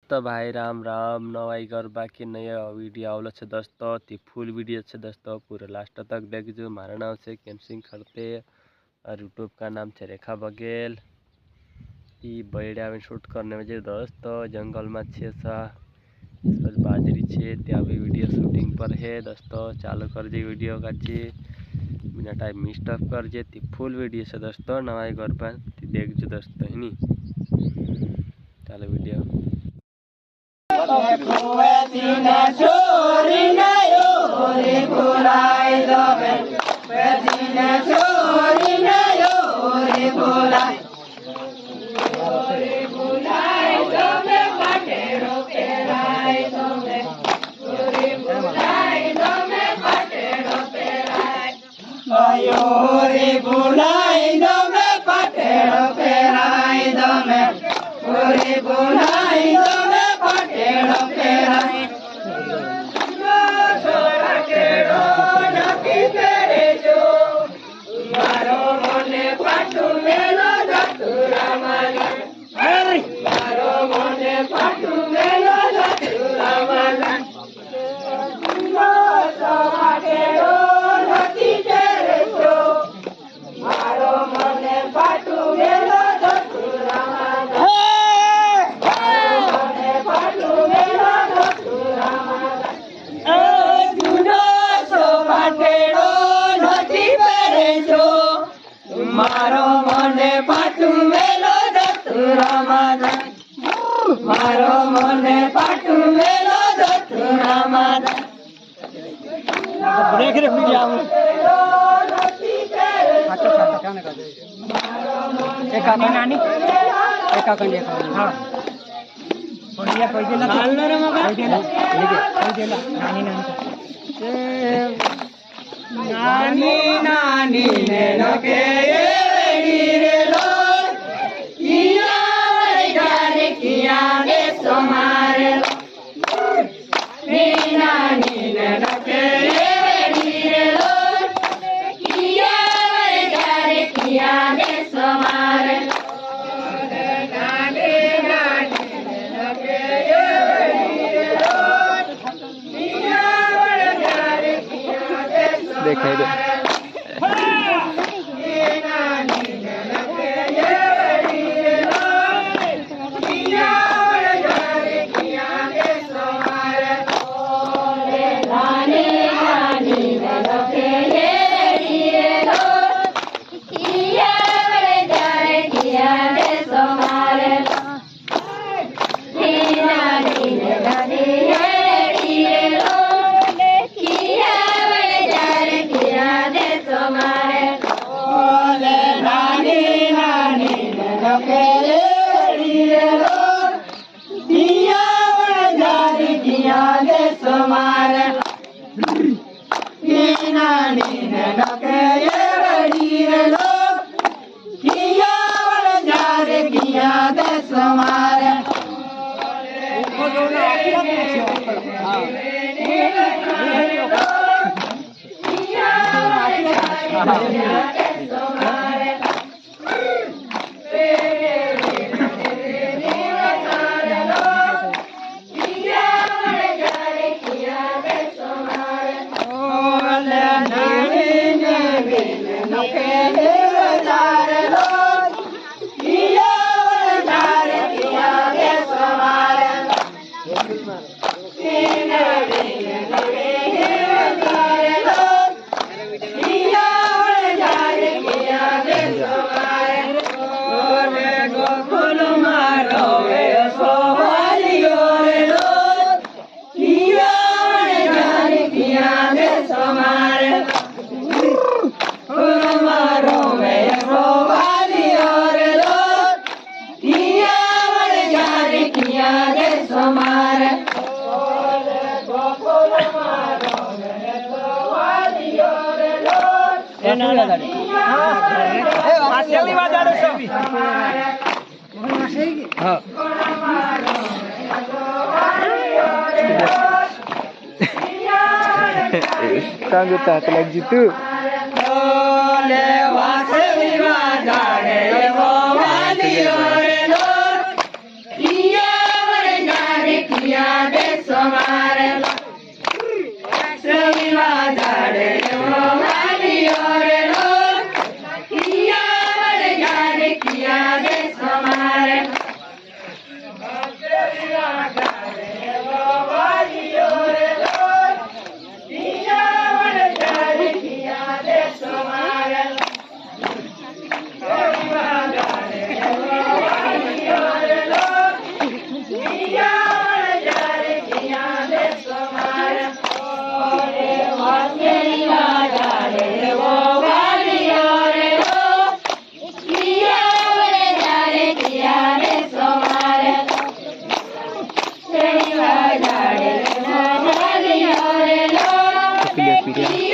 तो भाई राम राम नवाई गरबा के नया वीडियो आवलो छे दोस्तों। ती फुल वीडियो छे दोस्तों, पूरे लास्ट तक देखजो। मारा नाम से केमसिंग खड़ते और यूट्यूब का नाम छे रेखा बघेल। ई बैड़ा में शूट करने में दोस्तों जंगल में छे सा बाजरी छे त्या भी वीडियो शूटिंग पर है दोस्तों। चालू कर जे वीडियो का बिना टाइम मिस्टअप कर जे। ती फुल वीडियो से दोस्तों नवाई गरबा ती देखजो दोस्तों है नी। चालो वीडियो मारो मने पाटू मेलो दत्तुरामान मारो मने पाटू मेलो दत्तुरामान देख रे वीडियो आऊ हाथ हाथ क्या कर दे एक नानी एक कंडिया हां बढ़िया कोई देला नाल रे मगा कोई देला नानी नानी नानी ने लगे देखाई दे Tangguh tak lagi tu. સોમારે રવિવાર જાડે એવો વાલિયો રે લો કિયા વડે જાડે કિયા દે સોમારે રવિવાર જાડે એવો વાલિયો રે લો કિયા વડે જાડે કિયા દે સોમારે રવિવાર જાડે એવો વાલિયો રે લો Video.